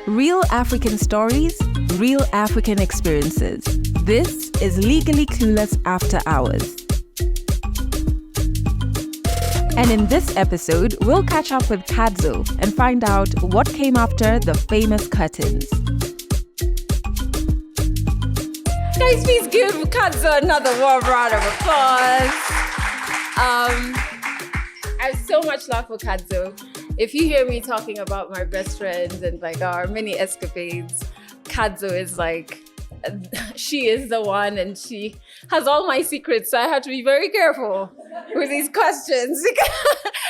Real African stories, real African experiences. This is Legally Clueless After Hours. And in this episode, we'll catch up with Kadzo and find out what came after the famous curtains. Guys, please give Kadzo another warm round of applause. I have so much love for Kadzo. If you hear me talking about my best friends and like our mini escapades, Kadzo is like, she is the one and she has all my secrets. So I have to be very careful with these questions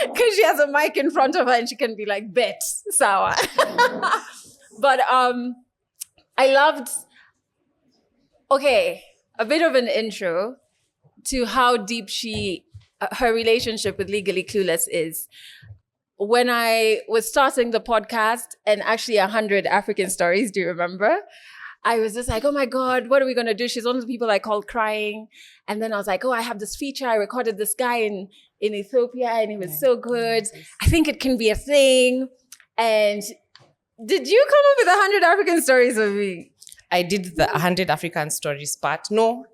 because she has a mic in front of her and she can be like, bet, sour. But I loved, a bit of an intro to how deep her relationship with Legally Clueless is. When I was starting the podcast and actually 100 African stories, do you remember? I was just like, oh my God, what are we going to do? She's one of the people I called crying. And then I was like, I have this feature. I recorded this guy in Ethiopia and he was so good. I think it can be a thing. And did you come up with 100 African stories of me? I did the 100 African stories part. And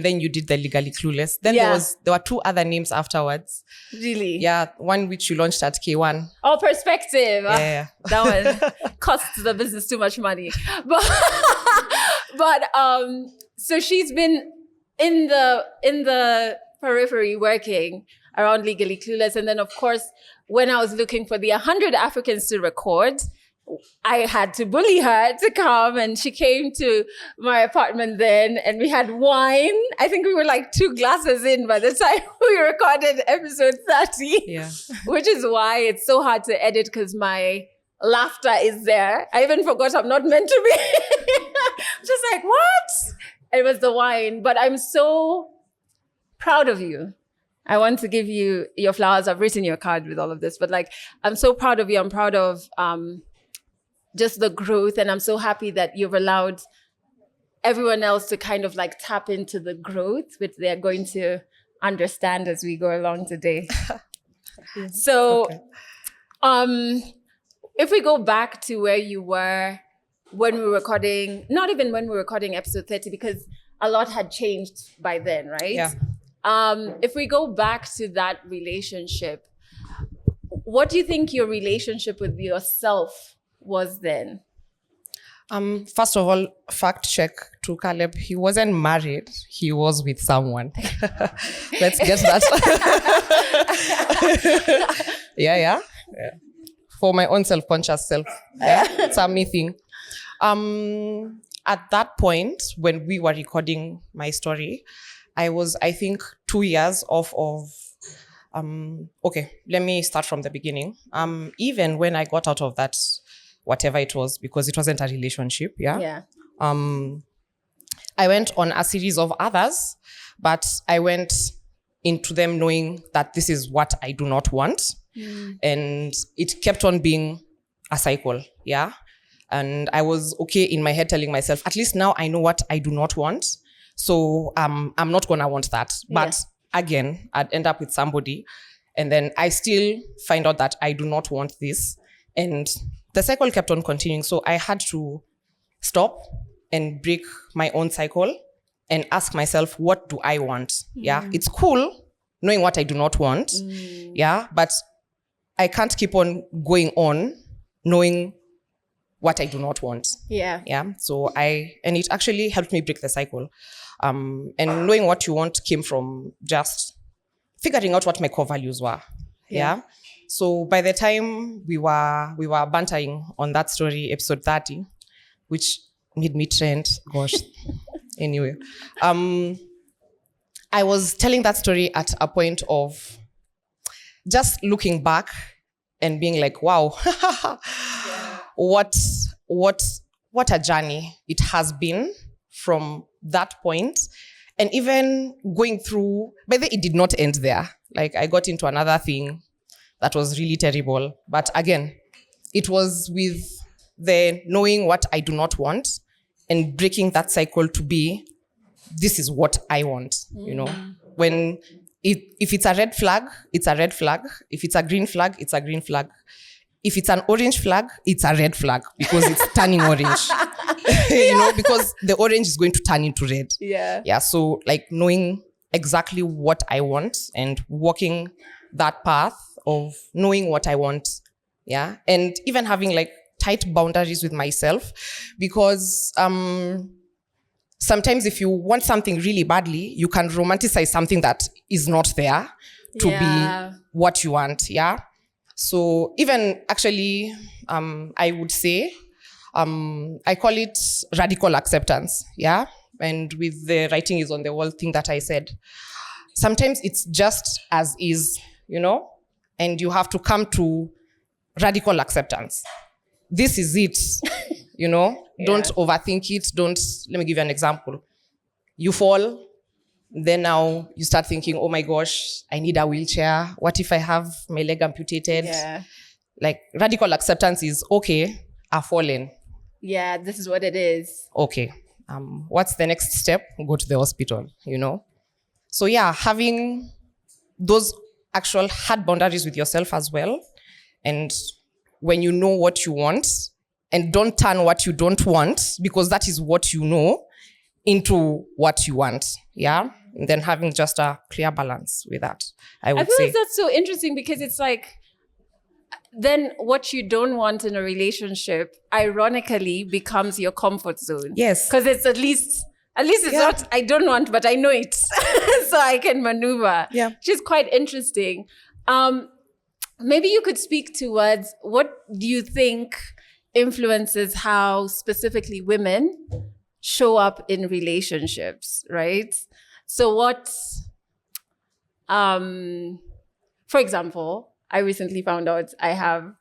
then you did the Legally Clueless. Then there were two other names afterwards. Really? Yeah, one which you launched at K1. Oh, Perspective. Yeah. That one costs the business too much money. But so she's been in the periphery working around Legally Clueless. And then of course, when I was looking for the 100 Africans to record, I had to bully her to come, and she came to my apartment then, and we had wine. I think we were like 2 glasses in by the time we recorded episode 30. Yeah. Which is why it's so hard to edit because my laughter is there. I even forgot I'm not meant to be. Just like, what? It was the wine. But I'm so proud of you. I want to give you your flowers. I've written your card with all of this, but like, I'm so proud of you. I'm proud of just the growth. And I'm so happy that you've allowed everyone else to kind of like tap into the growth, which they're going to understand as we go along today. So if we go back to where you were when we were recording, not even when we were recording episode 30, because a lot had changed by then, right? Yeah. If we go back to that relationship, what do you think your relationship with yourself was then? First of all, fact check to Caleb. He wasn't married. He was with someone. Let's get that. Yeah. For my own self-conscious self. Yeah, it's a me thing. At that point, when we were recording my story, I was, I think, 2 years off of let me start from the beginning. Even when I got out of that, whatever it was, because it wasn't a relationship, I went on a series of others, but I went into them knowing that this is what I do not want. And it kept on being a cycle, and I was okay in my head telling myself, at least now I know what I do not want, so I'm not gonna want that. But again, I'd end up with somebody, and then I still find out that I do not want this, and the cycle kept on continuing. So I had to stop and break my own cycle and ask myself, what do I want? It's cool knowing what I do not want, but I can't keep on going on knowing what I do not want. So and it actually helped me break the cycle. And knowing what you want came from just figuring out what my core values were. So by the time we were bantering on that story, episode 30, which made me trend, gosh. Anyway, I was telling that story at a point of just looking back and being like, wow, what a journey it has been from that point. And even going through, by the way, it did not end there. Like, I got into another thing that was really terrible. But again, it was with the knowing what I do not want and breaking that cycle to be, this is what I want, you know. When if it's a red flag, it's a red flag. If it's a green flag, it's a green flag. if it's an orange flag, it's a red flag because it's turning orange. Because the orange is going to turn into red. Yeah. So like knowing exactly what I want and walking that path of knowing what I want. Yeah. And even having like tight boundaries with myself, because sometimes if you want something really badly, you can romanticize something that is not there to be what you want. Yeah. So even actually, I would say, I call it radical acceptance. Yeah. And with the writing is on the wall thing that I said, sometimes it's just as is, and you have to come to radical acceptance. This is it, Don't overthink it. Let me give you an example. You fall, then now you start thinking, oh my gosh, I need a wheelchair. What if I have my leg amputated? Yeah. Like radical acceptance is, okay, I've fallen. Yeah, this is what it is. Okay. What's the next step? Go to the hospital, So yeah, having those actual hard boundaries with yourself as well. And when you know what you want, and don't turn what you don't want, because that is what you know, into what you want. Yeah. And then having just a clear balance with that, I would feel say. like that's so interesting, because it's like, then what you don't want in a relationship ironically becomes your comfort zone. Yes. Because it's at least it's not I don't want, but I know it. So I can maneuver. Yeah. Which is quite interesting. Maybe you could speak towards, what do you think influences how specifically women show up in relationships, right? So for example, I recently found out I have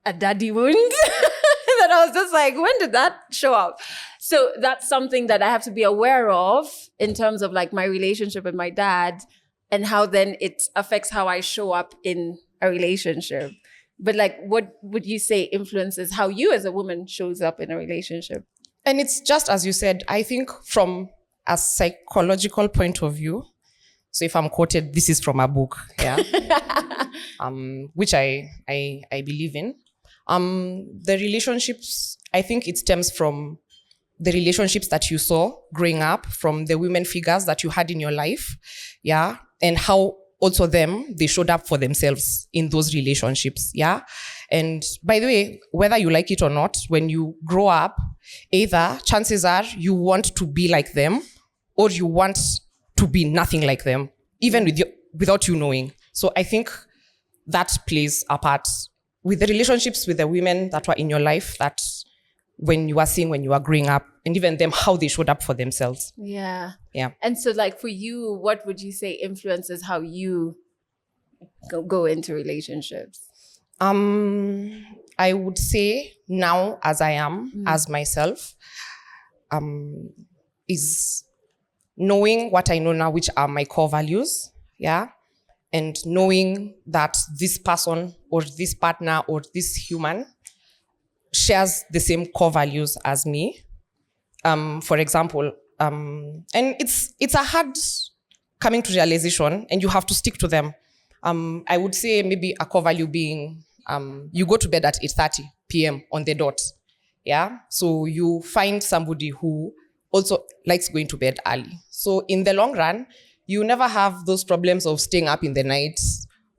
a daddy wound that I was just like, when did that show up? So that's something that I have to be aware of in terms of like my relationship with my dad, and how then it affects how I show up in a relationship. But like, what would you say influences how you as a woman shows up in a relationship? And it's just as you said, I think from a psychological point of view. So if I'm quoted, this is from a book, yeah, which I believe in. The relationships, I think it stems from the relationships that you saw growing up, from the women figures that you had in your life, yeah, and how also they showed up for themselves in those relationships, yeah. And by the way, whether you like it or not, when you grow up, either chances are you want to be like them, or you want to be nothing like them, even without you knowing. So I think that plays a part with the relationships with the women that were in your life, that when you were seeing when you were growing up, and even them, how they showed up for themselves. Yeah. Yeah. And so like for you, what would you say influences how you go into relationships? I would say now, as I am, as myself, is knowing what I know now, which are my core values, yeah, and knowing that this person or this partner or this human shares the same core values as me. For example, and it's a hard coming to realization, and you have to stick to them. I would say maybe a core value being, you go to bed at 8:30 p.m. on the dot. Yeah. So you find somebody who also likes going to bed early. So in the long run, you never have those problems of staying up in the night,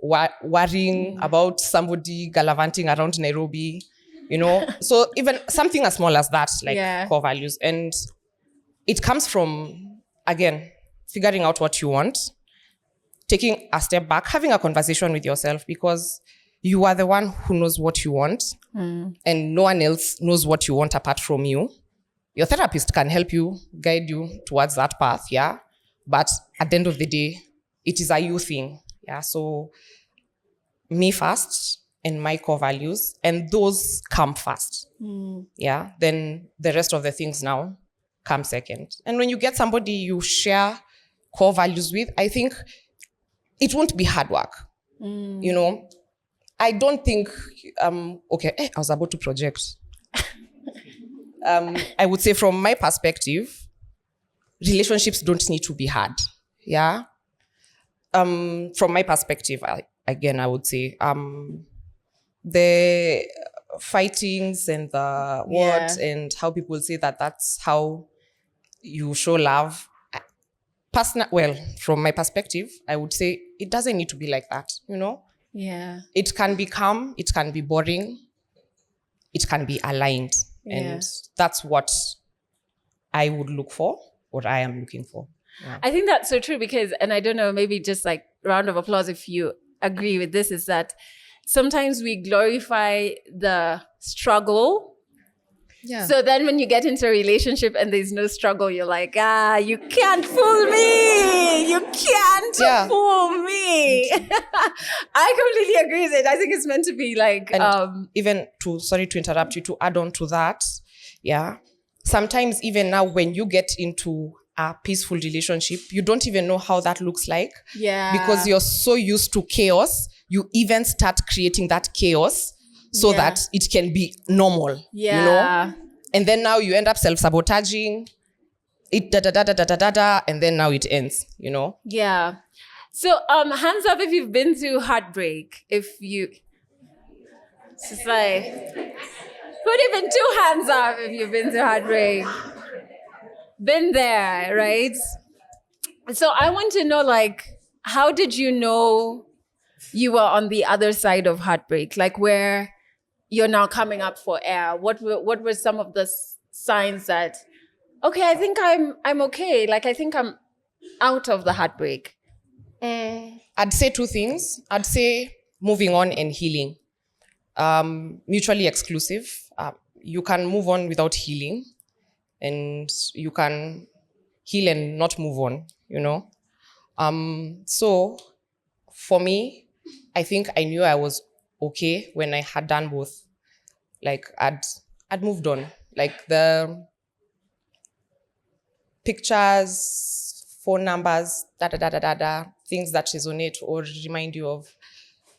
worrying about somebody gallivanting around Nairobi, So even something as small as that, like core values. And it comes from, again, figuring out what you want, taking a step back, having a conversation with yourself, because you are the one who knows what you want, and no one else knows what you want apart from you. Your therapist can help you, guide you towards that path, yeah? But at the end of the day, it is a you thing, yeah? So me first and my core values, and those come first, yeah? Then the rest of the things now come second. And when you get somebody you share core values with, I think it won't be hard work, I don't think, I was about to project. I would say from my perspective, relationships don't need to be hard, yeah? From my perspective, I would say, the fightings and the what Yeah. and how people say that that's how you show love. Well, from my perspective, I would say it doesn't need to be like that, you know? Yeah. It can be calm, it can be boring, it can be aligned. Yeah. And that's what I would look for, what I am looking for. Yeah. I think that's so true because, and I don't know, maybe just like round of applause if you agree with this, is that sometimes we glorify the struggle. Yeah. So then when you get into a relationship and there's no struggle, you're like, you can't fool me. You can't fool me. I completely agree with it. I think it's meant to be like... And even sorry to interrupt you, to add on to that, yeah. Sometimes even now when you get into a peaceful relationship, you don't even know how that looks like. Yeah. Because you're so used to chaos, you even start creating that chaos so that it can be normal, you know? And then now you end up self-sabotaging, and then now it ends, you know? Yeah. So hands up if you've been through heartbreak. If you... It's just like... Put even 2 hands up if you've been through heartbreak. Been there, right? So I want to know, like, how did you know you were on the other side of heartbreak? Like, where you're now coming up for air. What were some of the signs that, okay, I think I'm okay. Like, I think I'm out of the heartbreak. I'd say 2 things. I'd say moving on and healing. Mutually exclusive. You can move on without healing, and you can heal and not move on, you know? So for me, I think I knew I was okay when I had done both. Like I'd moved on. Like the pictures, phone numbers, things that resonate or remind you of,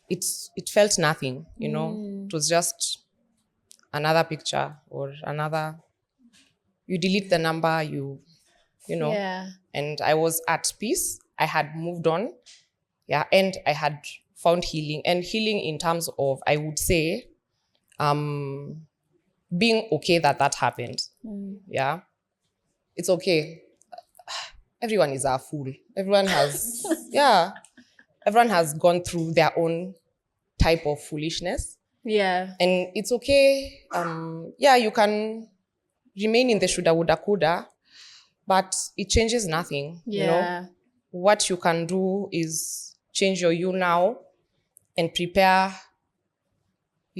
it felt nothing, you know? It was just another picture or another, you delete the number, you know? Yeah. And I was at peace. I had moved on. Yeah. And I had found healing. And healing in terms of, I would say, being okay that happened. Yeah. It's okay. Everyone is a fool. Everyone has, everyone has gone through their own type of foolishness. Yeah. And it's okay. You can remain in the shoulda, woulda, coulda, but it changes nothing. Yeah. You know, what you can do is change your you now and prepare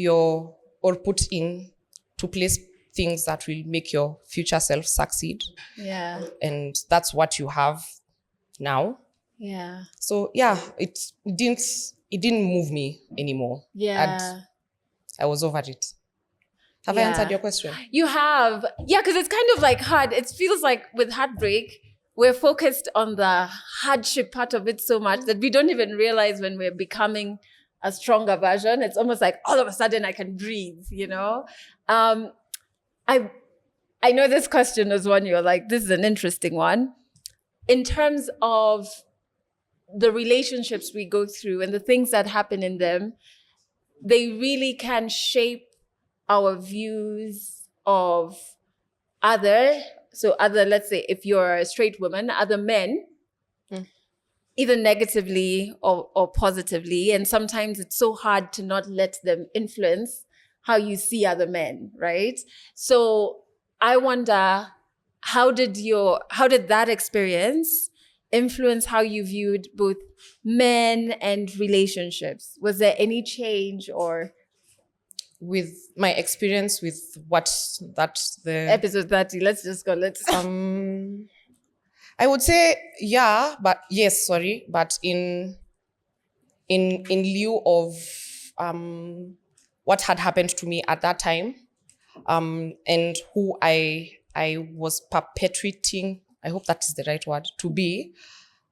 or put in to place things that will make your future self succeed. Yeah. And that's what you have now. Yeah. So it didn't move me anymore. Yeah. I was over it. Have I answered your question? You have. Yeah, because it's kind of like hard. It feels like with heartbreak, we're focused on the hardship part of it so much that we don't even realize when we're becoming a stronger version. It's almost like all of a sudden I can breathe, you know? I know this question is one you're like, this is an interesting one. In terms of the relationships we go through and the things that happen in them, they really can shape our views of let's say if you're a straight woman, other men, either negatively or positively. And sometimes it's so hard to not let them influence how you see other men, right? So I wonder, how did that experience influence how you viewed both men and relationships? Was there any change or... With my experience with the episode 30, let's I would say but in lieu of what had happened to me at that time, and who I was perpetuating, I hope that is the right word, to be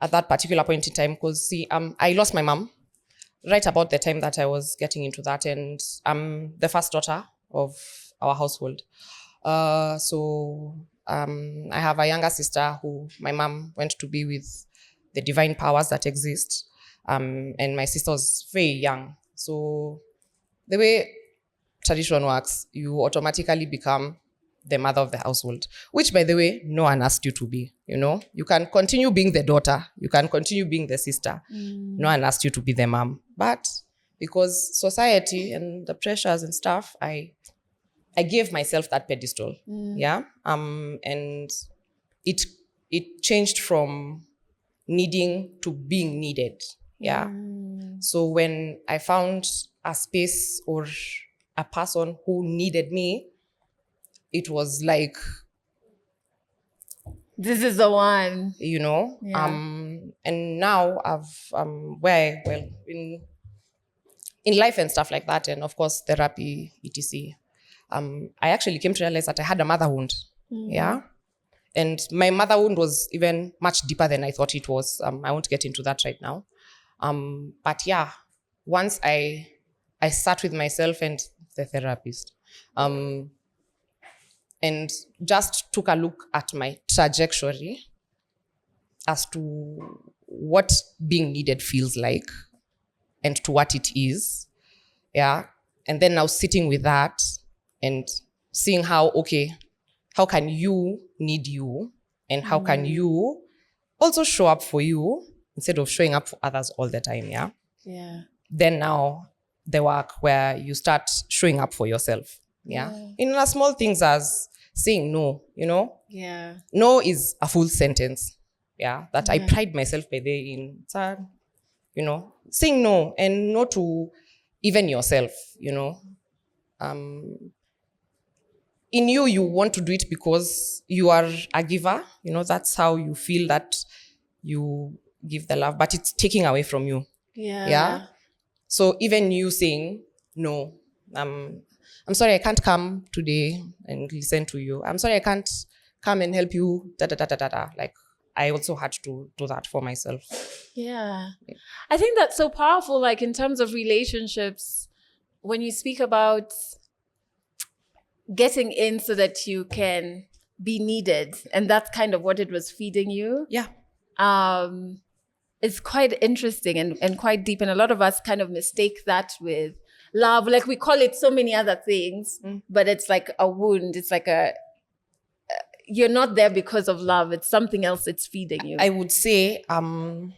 at that particular point in time. Because I lost my mom right about the time that I was getting into that, and I'm the first daughter of our household. So I have a younger sister who my mom went to be with the divine powers that exist. And my sister was very young. So the way tradition works, you automatically become the mother of the household, which, by the way, no one asked you to be. You can continue being the daughter, you can continue being the sister. No one asked you to be the mom, but because society and the pressures and stuff, I gave myself that pedestal. Yeah. And it changed from needing to being needed. Yeah. So when I found a space or a person who needed me, it was like, this is the one. Yeah. And now I've in life and stuff like that, and of course therapy, etc. I actually came to realize that I had a mother wound. Yeah. And my mother wound was even much deeper than I thought it was. I won't get into that right now. But yeah, once I sat with myself and the therapist, and just took a look at my trajectory as to what being needed feels like and to what it is. Yeah. And then now sitting with that and seeing how can you need you, and how can you also show up for you instead of showing up for others all the time. Yeah. Yeah. Then now the work where you start showing up for yourself. Yeah. In as small things as saying no, Yeah. No is a full sentence. Yeah. That I pride myself by the in, saying no, and no to even yourself, in you want to do it because you are a giver, that's how you feel that you give the love, but it's taking away from you. Yeah. So even you saying no, I'm sorry I can't come today and listen to you. I'm sorry I can't come and help you. Like, I also had to do that for myself. Yeah. I think that's so powerful, like in terms of relationships, when you speak about getting in so that you can be needed, and that's kind of what it was feeding you. Yeah. It's quite interesting and quite deep, and a lot of us kind of mistake that with love. Like, we call it so many other things, but it's like a wound. It's like you're not there because of love. It's something else it's feeding you. I would say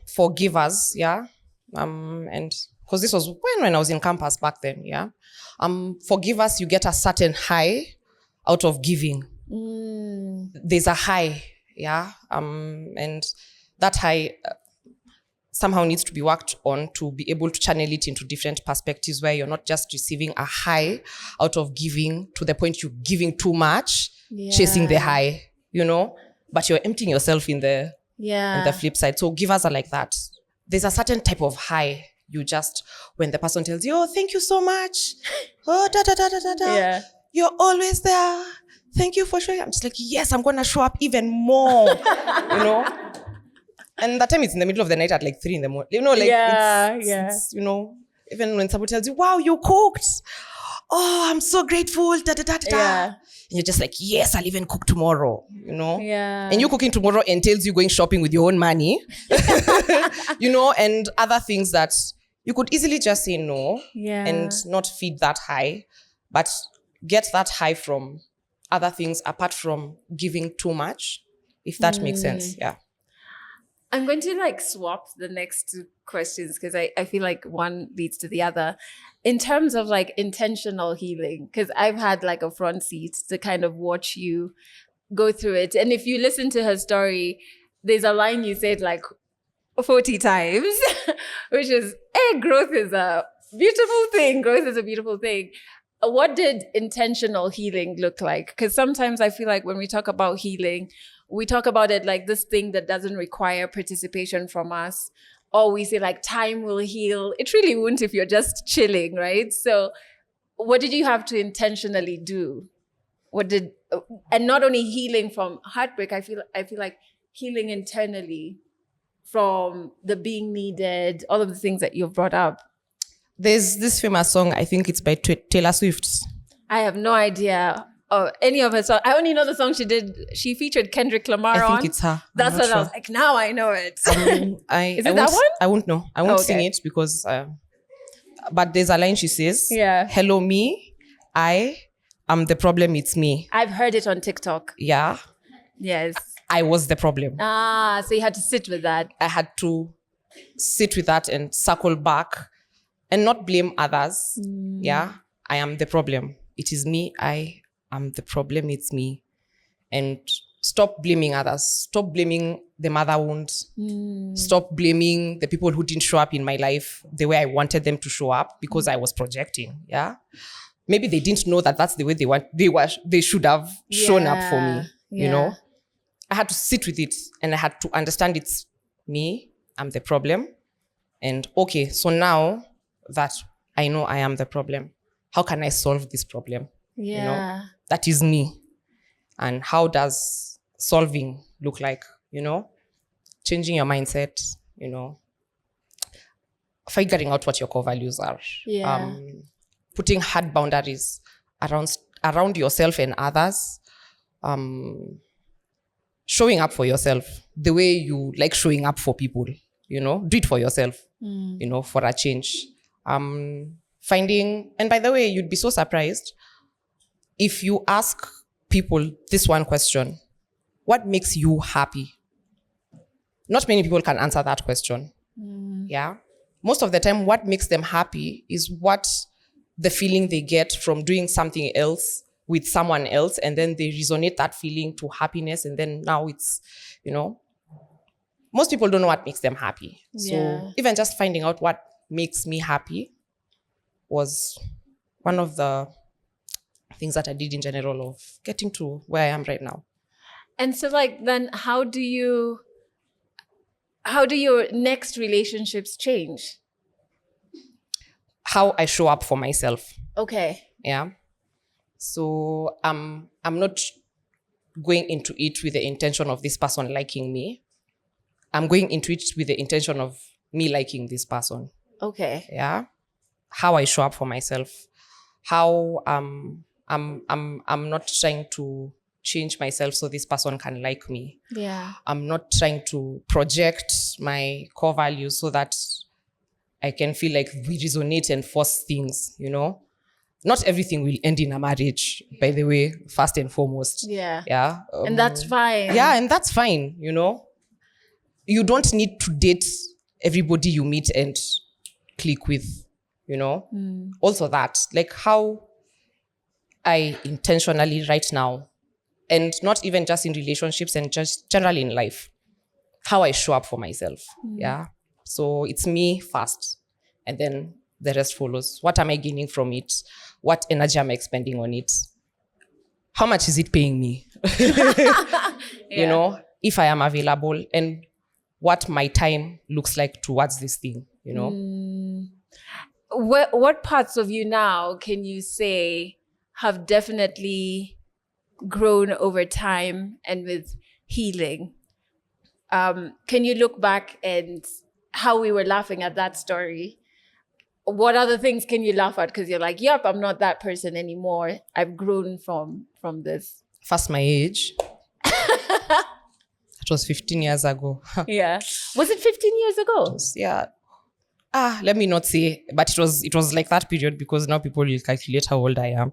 forgivers, yeah. And because this was when I was in campus back then, yeah. Forgivers, you get a certain high out of giving. There's a high, yeah. And that high somehow needs to be worked on to be able to channel it into different perspectives, where you're not just receiving a high out of giving to the point you're giving too much, chasing the high, but you're emptying yourself in the flip side. So givers are like that. There's a certain type of high you just, when the person tells you, oh, thank you so much. Oh, Yeah. You're always there. Thank you for showing up. I'm just like, yes, I'm going to show up even more, And that time it's in the middle of the night at like 3 a.m. It's, even when someone tells you, wow, you cooked. Oh, I'm so grateful. Yeah. And you're just like, yes, I'll even cook tomorrow, Yeah. And you cooking tomorrow entails you going shopping with your own money, and other things that you could easily just say no and not feed that high, but get that high from other things apart from giving too much, if that makes sense. Yeah. I'm going to swap the next two questions because I feel like one leads to the other. In terms of intentional healing, because I've had a front seat to kind of watch you go through it. And if you listen to her story, there's a line you said 40 times, which is, hey, growth is a beautiful thing. Growth is a beautiful thing. What did intentional healing look like? Because sometimes I feel like when we talk about healing, we talk about it like this thing that doesn't require participation from us. Or we say time will heal. It really won't if you're just chilling, right? So what did you have to intentionally do? And not only healing from heartbreak, I feel like healing internally from the being needed, all of the things that you've brought up. There's this famous song, I think it's by Taylor Swift. I have no idea of any of her songs. I only know the song she did. She featured Kendrick Lamar on. I think it's her. That's what I was like, now I know it. Is it that one? I won't know. I won't sing it because But there's a line she says, Yeah. hello me, I am the problem, it's me. I've heard it on TikTok. Yeah. Yes. I was the problem. So you had to sit with that. I had to sit with that and circle back and not blame others. Yeah. I am the problem. It is me. I am the problem. It's me. And stop blaming others. Stop blaming the mother wound. Stop blaming the people who didn't show up in my life the way I wanted them to show up because I was projecting. Yeah. Maybe they didn't know that that's the way they should have shown up for me. You know, I had to sit with it and I had to understand it's me. I'm the problem. And okay, so now that I know I am the problem, how can I solve this problem? Yeah. You know, that is me. And how does solving look like? You know, changing your mindset, you know, figuring out what your core values are. Yeah. Putting hard boundaries around yourself and others. Showing up for yourself the way you like showing up for people, you know, do it for yourself, you know, for a change. Finding, and by the way, you'd be so surprised if you ask people this one question: what makes you happy? Not many people can answer that question. Yeah. Most of the time, what makes them happy is what the feeling they get from doing something else with someone else, and then they resonate that feeling to happiness, and then now it's, you know, most people don't know what makes them happy. So even just finding out what makes me happy was one of the things that I did in general of getting to where I am right now. And so like, then how do your next relationships change? How I show up for myself. Okay. Yeah. So I'm not going into it with the intention of this person liking me. I'm going into it with the intention of me liking this person. Okay. Yeah. How I show up for myself. How I'm not trying to change myself so this person can like me. Yeah. I'm not trying to project my core values so that I can feel like we resonate and force things, you know. Not everything will end in a marriage, by the way, first and foremost. Yeah. Yeah. And that's fine. Yeah, and that's fine, you know. You don't need to date everybody you meet and click with, you know. Also that, like how I intentionally right now, and not even just in relationships and just generally in life, how I show up for myself. Yeah. So it's me first, and then the rest follows. What am I gaining from it? What energy am I expending on it? How much is it paying me? You know, if I am available, and what my time looks like towards this thing, you know. What parts of you now can you say have definitely grown over time and with healing? Can you look back and how we were laughing at that story? What other things can you laugh at? Because you're like, yep, I'm not that person anymore. I've grown from this. First, my age. It was 15 years ago. Yeah. Was it 15 years ago? Yeah. Let me not say, but it was like that period because now people will calculate how old I am.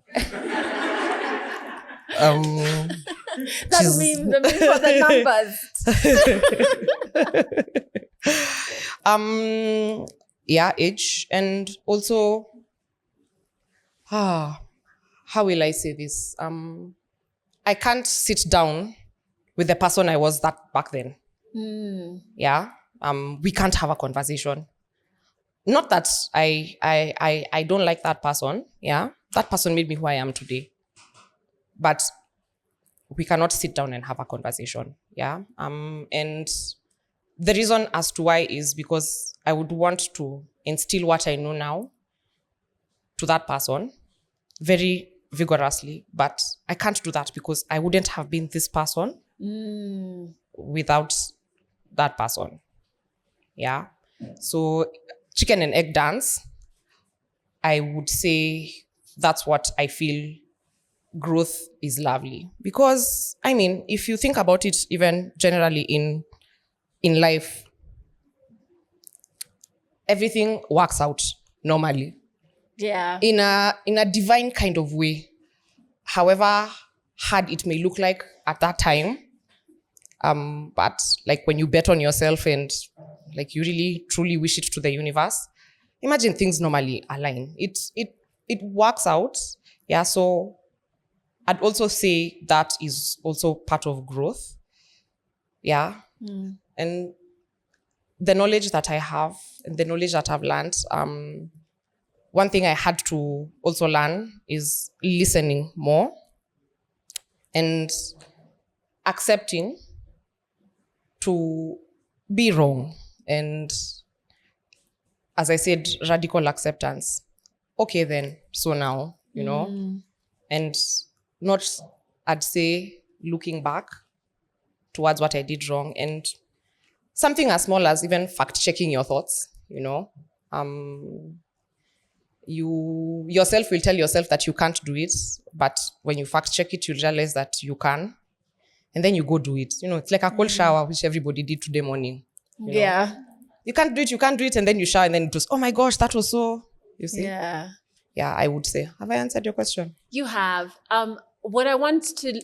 That means for the numbers. Yeah, age, and also how will I say this? I can't sit down with the person I was back then. Yeah. We can't have a conversation. Not that I don't like that person. Yeah. That person made me who I am today. But we cannot sit down and have a conversation. Yeah. And the reason as to why is because I would want to instill what I know now to that person very vigorously, but I can't do that because I wouldn't have been this person without that person. Yeah. So chicken and egg dance, I would say that's what I feel growth is lovely. Because, I mean, if you think about it, even generally in life, everything works out normally. Yeah. in a divine kind of way. However hard it may look like at that time, but like when you bet on yourself and like you really truly wish it to the universe, imagine things normally align. It works out. Yeah. So I'd also say that is also part of growth. Yeah. And the knowledge that I have and the knowledge that I've learned, one thing I had to also learn is listening more and accepting to be wrong. And as I said, radical acceptance. Okay, then, so now, and not, I'd say, looking back towards what I did wrong, and something as small as even fact checking your thoughts, you yourself will tell yourself that you can't do it, but when you fact check it, you realize that you can, and then you go do it. It's like a cold shower, which everybody did today morning. Yeah. You can't do it, and then you shower, and then it was, oh my gosh, that was so, you see? Yeah. Yeah, I would say. Have I answered your question? You have. What I want to,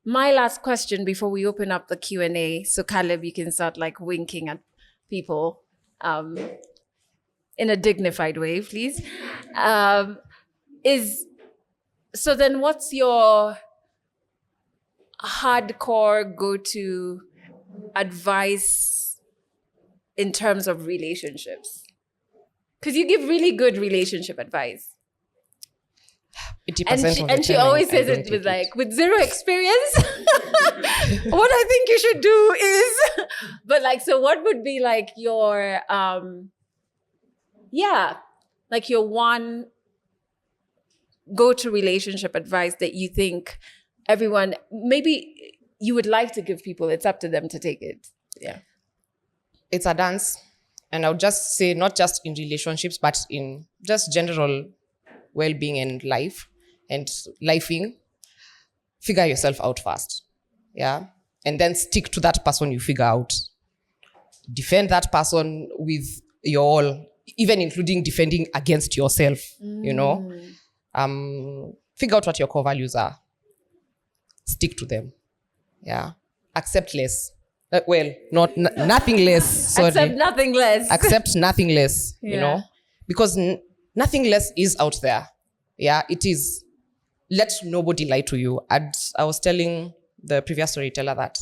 my last question before we open up the Q&A, so Caleb, you can start like winking at people in a dignified way, please. So then what's your hardcore go-to advice in terms of relationships? Because you give really good relationship advice. And she always says it with like, with zero experience. What I think you should do is, but like, so what would be like your, like your one go-to relationship advice that you think everyone, maybe you would like to give people, it's up to them to take it. Yeah. It's a dance. And I would just say, not just in relationships, but in just general well-being and life and lifing, figure yourself out first. Yeah. And then stick to that person you figure out. Defend that person with your all, even including defending against yourself, Figure out what your core values are. Stick to them. Yeah. Accept less. Nothing less. Sorry. Accept nothing less. Accept nothing less, Yeah. because nothing less is out there. Yeah, it is. Let nobody lie to you. I was telling the previous storyteller that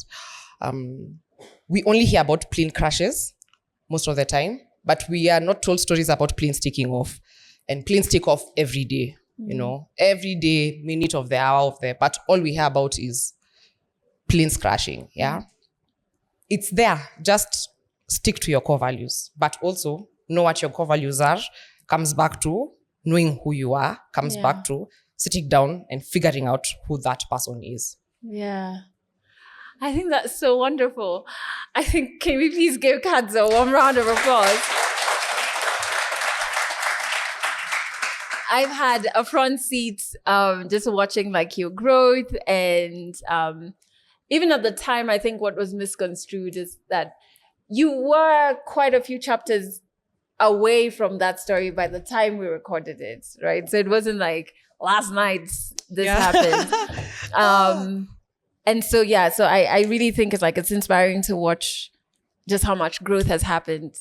we only hear about plane crashes most of the time, but we are not told stories about planes taking off. And planes take off every day, every day, minute of the hour of the, but all we hear about is planes crashing. Yeah. It's there. Just stick to your core values, but also know what your core values are. Comes back to knowing who you are, comes back to sitting down and figuring out who that person is. Yeah. I think that's so wonderful. I think, can we please give Kadzo one round of applause? I've had a front seat just watching like your growth, and even at the time, I think what was misconstrued is that you were quite a few chapters away from that story by the time we recorded it, right? So it wasn't like last night this happened. And so, so I really think it's inspiring to watch just how much growth has happened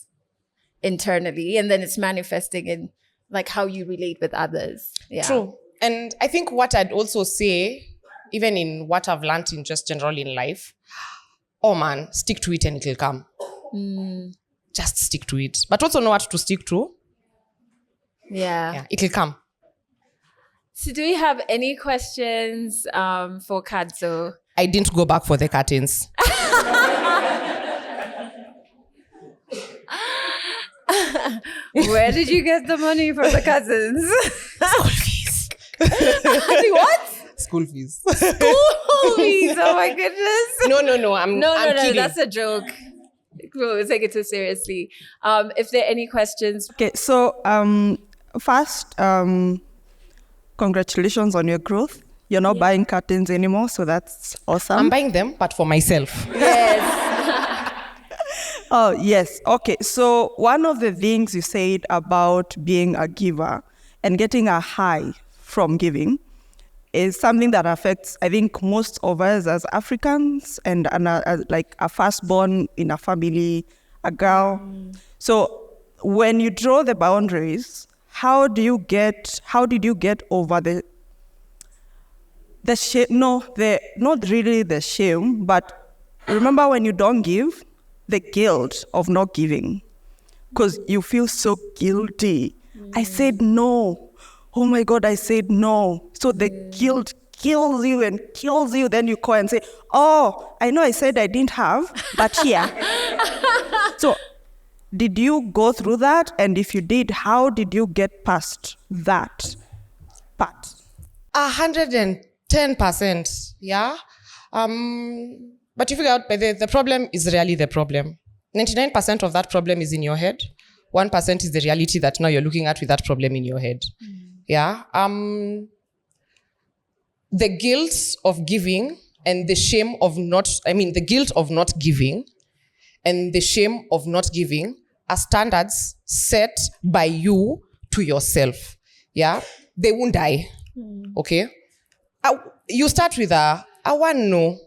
internally, and then it's manifesting in like how you relate with others. Yeah. True. And I think what I'd also say, even in what I've learned in just generally in life, oh man, stick to it and it'll come. Just stick to it. But also know what to stick to. Yeah. It'll come. So do we have any questions for Kadzo? I didn't go back for the curtains. Where did you get the money for the cousins? School fees. What? School fees. School fees. Oh my goodness. No. I'm kidding. That's a joke. We'll take it too seriously. If there are any questions. Okay, so first, congratulations on your growth. You're not buying curtains anymore, so that's awesome. I'm buying them, but for myself. Yes. Oh, yes. Okay, so one of the things you said about being a giver and getting a high from giving is something that affects, I think, most of us as Africans and like a firstborn in a family, a girl. So when you draw the boundaries, how did you get over the shame? No, not really the shame, but remember when you don't give, the guilt of not giving, because you feel so guilty. I said no. Oh my God, I said no. So the guilt kills you and kills you. Then you call and say, oh, I know I said I didn't have, but here. So did you go through that? And if you did, how did you get past that part? 110%, yeah. But you figure out the problem is really the problem. 99% of that problem is in your head. 1% is the reality that now you're looking at with that problem in your head. Yeah. The guilt of giving and the shame of the guilt of not giving and the shame of not giving are standards set by you to yourself. Yeah. They won't die. Okay. You start with I want no,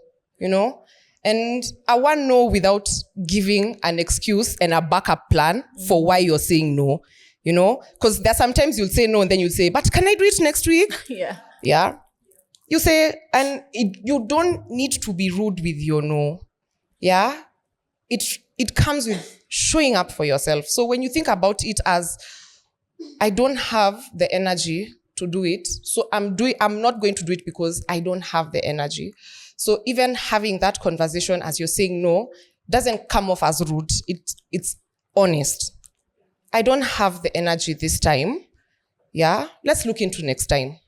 and I want no without giving an excuse and a backup plan for why you're saying no, because there are sometimes you'll say no and then you'll say, but can I do it next week? Yeah. Yeah. You say, and you don't need to be rude with your no. Yeah. It comes with showing up for yourself. So when you think about it as, I don't have the energy to do it, so I'm not going to do it because I don't have the energy. So even having that conversation as you're saying no doesn't come off as rude. It's honest. I don't have the energy this time. Yeah, let's look into next time.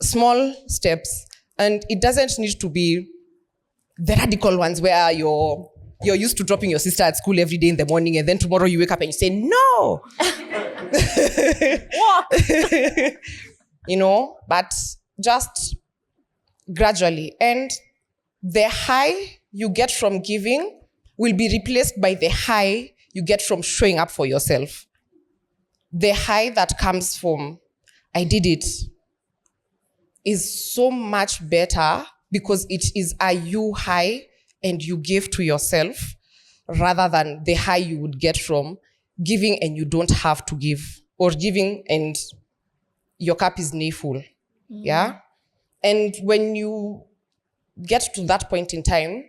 Small steps, and it doesn't need to be the radical ones where you're used to dropping your sister at school every day in the morning, and then tomorrow you wake up and you say no. But just gradually. And the high you get from giving will be replaced by the high you get from showing up for yourself. The high that comes from, I did it, is so much better because it is a you high and you give to yourself rather than the high you would get from giving and you don't have to give, or giving and your cup is near full. Yeah. And when you get to that point in time,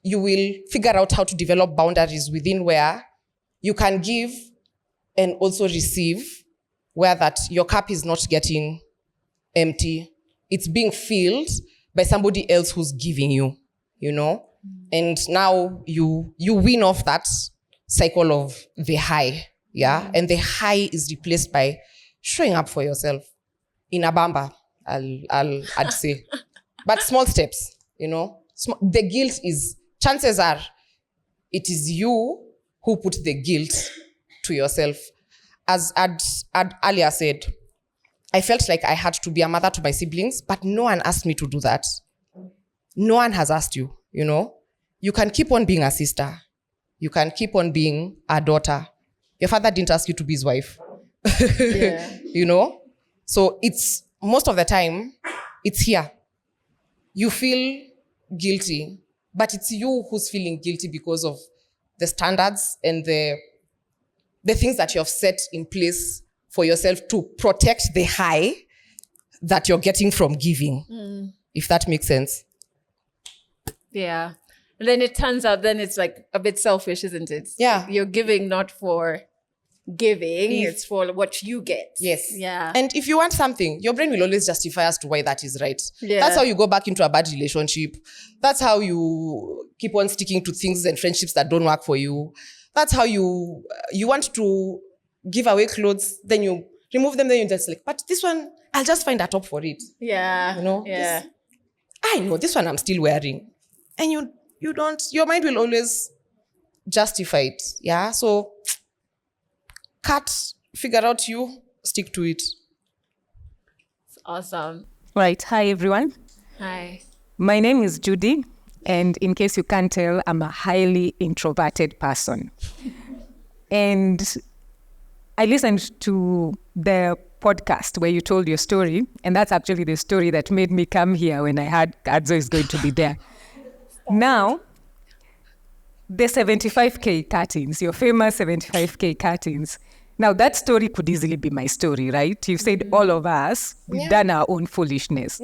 you will figure out how to develop boundaries within where you can give and also receive, where that your cup is not getting empty. It's being filled by somebody else who's giving you, and now you win off that cycle of the high. Yeah. And the high is replaced by showing up for yourself in a bamba, I'd say. But small steps, the guilt is, chances are, it is you who put the guilt to yourself. As I'd earlier said, I felt like I had to be a mother to my siblings, but no one asked me to do that. No one has asked you, You can keep on being a sister. You can keep on being a daughter. Your father didn't ask you to be his wife. Yeah. So it's, most of the time, it's here. You feel guilty, but it's you who's feeling guilty because of the standards and the things that you have set in place for yourself to protect the high that you're getting from giving, if that makes sense. Yeah. And then it turns out then it's like a bit selfish, isn't it? Yeah. You're giving not for giving, it's for what you get. Yes. Yeah. And if you want something, your brain will always justify as to why that is right. Yeah. That's how you go back into a bad relationship. That's how you keep on sticking to things and friendships that don't work for you. That's how you want to give away clothes, then you remove them, then you're just like, but this one, I'll just find a top for it. Yeah. Yeah. I know this one I'm still wearing. And you don't, your mind will always justify it. Yeah. So figure out you, stick to it. It's awesome. Right. Hi, everyone. Hi. My name is Judy. And in case you can't tell, I'm a highly introverted person. And I listened to the podcast where you told your story, and that's actually the story that made me come here when I heard Adzo is going to be there. Now, the 75K cuttings, your famous 75K cuttings. Now, that story could easily be my story, right? You've said all of us, we've done our own foolishness.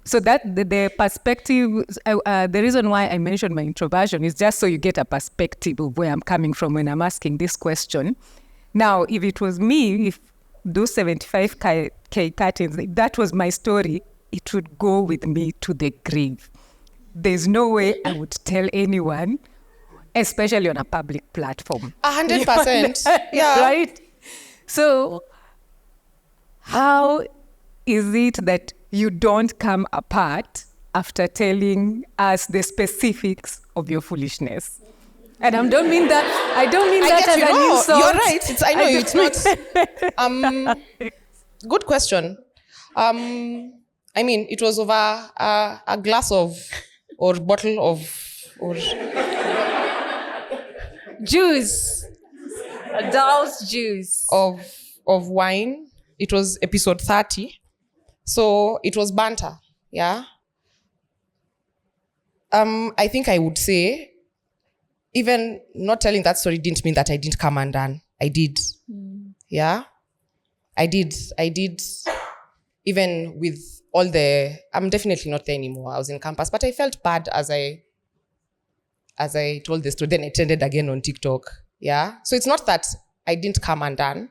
So that the perspective, the reason why I mentioned my introversion is just so you get a perspective of where I'm coming from when I'm asking this question. Now, if it was me, if those 75K cuttings, if that was my story, it would go with me to the grave. There's no way I would tell anyone, especially on a public platform. 100%. Yeah. Right? So, how is it that you don't come apart after telling us the specifics of your foolishness? And I don't mean that. I don't mean that as an insult. You're right. I know it's not. Good question. I mean, it was over a glass of or bottle of or Juice. Adult juice. of wine. It was episode 30. So it was banter. Yeah. I think I would say, even not telling that story didn't mean that I didn't come undone. I did. Yeah. I did. Even with all I'm definitely not there anymore. I was in campus, but I felt bad as I told the story. Then I trended again on TikTok. Yeah. So it's not that I didn't come undone.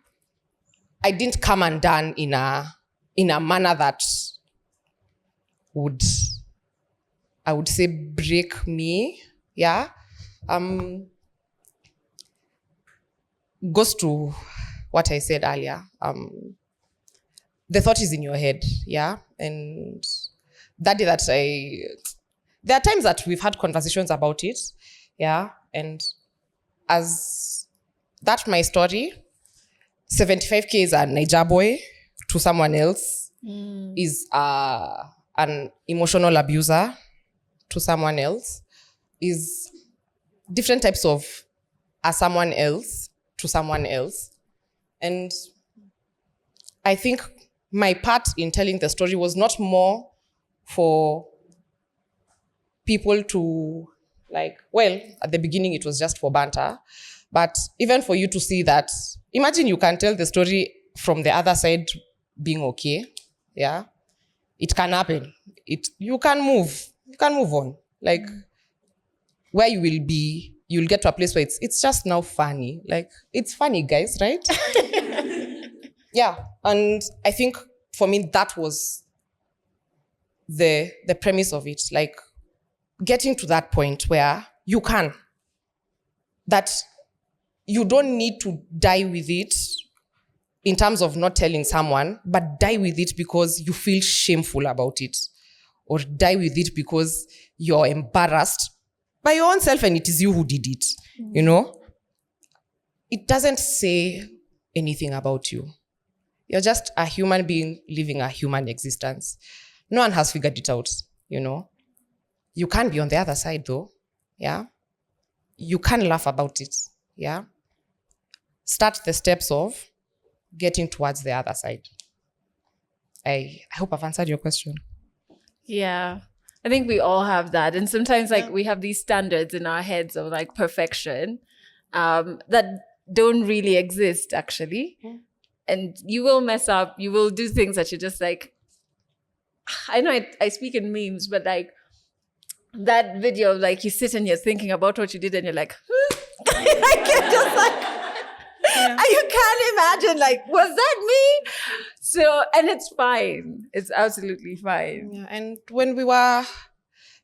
I didn't come undone in a manner that would, I would say, break me. Yeah. Goes to what I said earlier. The thought is in your head. Yeah. And that day that there are times that we've had conversations about it. Yeah. And as that's my story, 75K is a Niger boy to someone else, is an emotional abuser to someone else, is different types of a someone else to someone else. And I think my part in telling the story was not more for people to at the beginning it was just for banter, but even for you to see that, imagine you can tell the story from the other side being okay. Yeah. It can happen. You can move on. Like where you will be, you'll get to a place where it's just now funny. Like it's funny, guys, right? Yeah. And I think for me, that was the premise of it. Like getting to that point where you can, that you don't need to die with it in terms of not telling someone, but die with it because you feel shameful about it, or die with it because you're embarrassed by your own self and it is you who did it. You know, it doesn't say anything about you. You're just a human being living a human existence. No one has figured it out, you know. You can be on the other side though. Yeah. You can laugh about it. Yeah. Start the steps of getting towards the other side. I hope I've answered your question. Yeah. I think we all have that. And sometimes we have these standards in our heads of like perfection that don't really exist actually. And you will mess up. You will do things that you're just like, I know I speak in memes, but like that video, like you sit and you're thinking about what you did and you're like, like you're just like, you can't imagine, like, was that me? So, and it's fine. It's absolutely fine. Yeah, and when we were,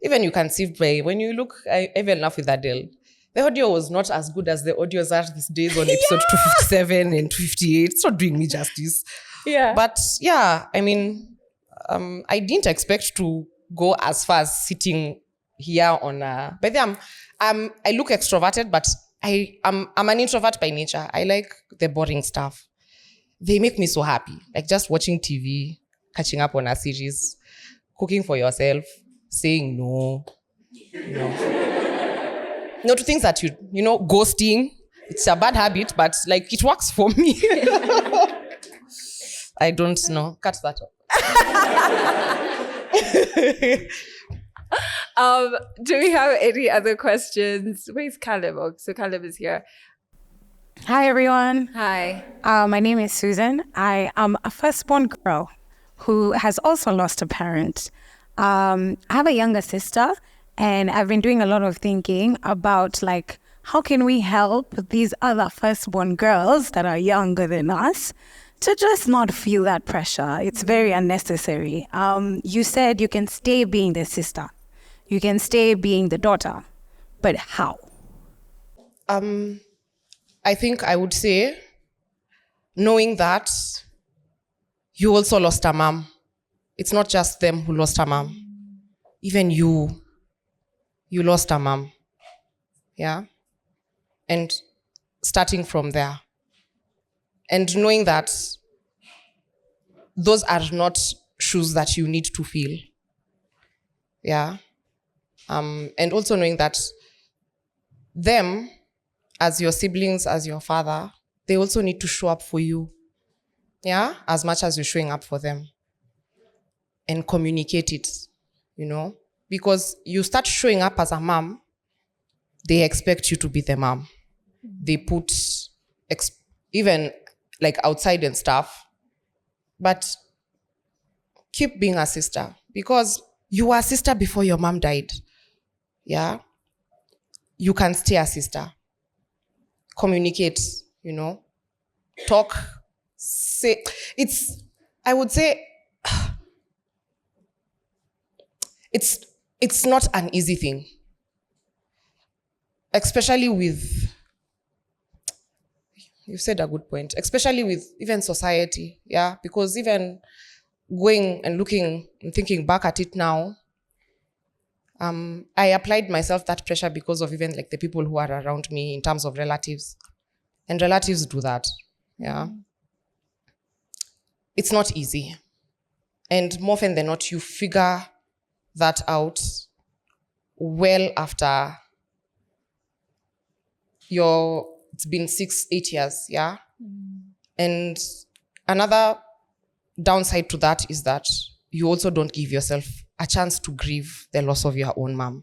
even you can see when you look, I even laugh with Adele. The audio was not as good as the audios are these days on episode 257 and 258. It's not doing me justice. Yeah. But yeah, I mean, I didn't expect to go as far as sitting here on by the I look extroverted, but I'm an introvert by nature. I like the boring stuff. They make me so happy. Like just watching TV, catching up on a series, cooking for yourself, saying no. No to things that you know, ghosting. It's a bad habit, but like it works for me. I don't know. Cut that off. Do we have any other questions? Where's Caleb? Oh, so Caleb is here. Hi, everyone. Hi. My name is Susan. I am a firstborn girl who has also lost a parent. I have a younger sister, and I've been doing a lot of thinking about like, how can we help these other firstborn girls that are younger than us to just not feel that pressure? It's very unnecessary. You said you can stay being the sister. You can stay being the daughter. But how? I think I would say knowing that you also lost a mom. It's not just them who lost a mom. Even you lost a mom. Yeah? And starting from there. And knowing that those are not shoes that you need to feel. Yeah? And also knowing that them, as your siblings, as your father, they also need to show up for you. Yeah? As much as you're showing up for them. And communicate it, you know? Because you start showing up as a mom, they expect you to be the mom. They put even like outside and stuff. But keep being a sister. Because you were a sister before your mom died. Yeah? You can stay a sister. Communicate, you know? Talk. Say. I would say, it's not an easy thing. Especially with, you said a good point, especially with even society, yeah? Because even going and looking and thinking back at it now, I applied myself that pressure because of even like the people who are around me in terms of relatives. And relatives do that, yeah? It's not easy. And more often than not, you figure that out well after it's been 6-8 years, yeah? And another downside to that is that you also don't give yourself a chance to grieve the loss of your own mom.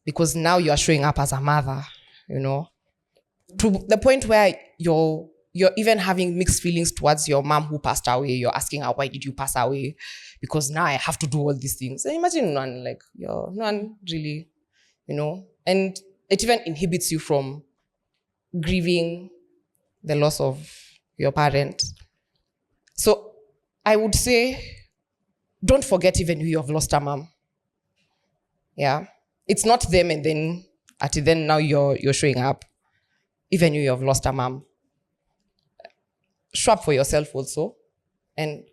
Because now you are showing up as a mother, you know? To the point where you're even having mixed feelings towards your mom who passed away. You're asking her, why did you pass away? Because now I have to do all these things. And imagine no one really, you know? And it even inhibits you from grieving the loss of your parent. So I would say, don't forget even you have lost a mom. Yeah? It's not them and then now you're showing up. Even you have lost a mom. Show up for yourself also. And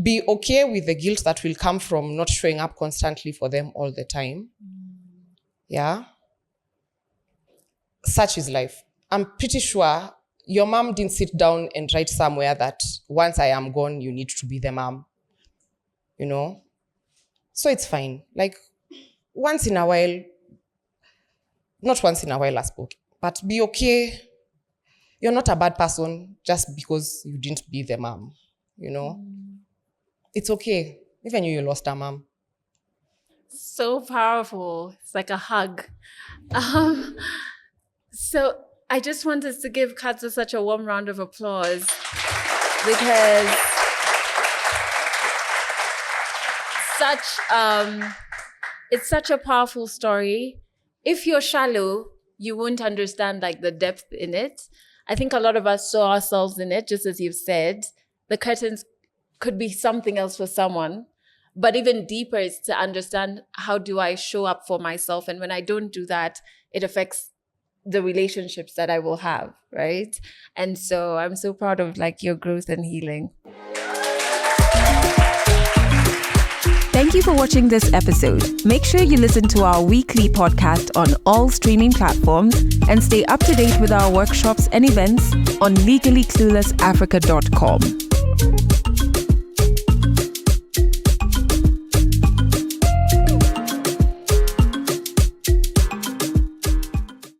be okay with the guilt that will come from not showing up constantly for them all the time. Yeah? Such is life. I'm pretty sure your mom didn't sit down and write somewhere that once I am gone, you need to be the mom. You know? So it's fine. Like, once in a while, not once in a while, I spoke, but be okay. You're not a bad person just because you didn't be the mom, you know? It's okay. Even you lost a mom. So powerful. It's like a hug. So I just wanted to give Katsu such a warm round of applause because it's such a powerful story. If you're shallow, you won't understand like the depth in it. I think a lot of us saw ourselves in it, just as you've said. The curtains could be something else for someone. But even deeper is to understand, how do I show up for myself? And when I don't do that, it affects the relationships that I will have, right? And so I'm so proud of like your growth and healing. Thank you for watching this episode. Make sure you listen to our weekly podcast on all streaming platforms and stay up to date with our workshops and events on legallycluelessafrica.com.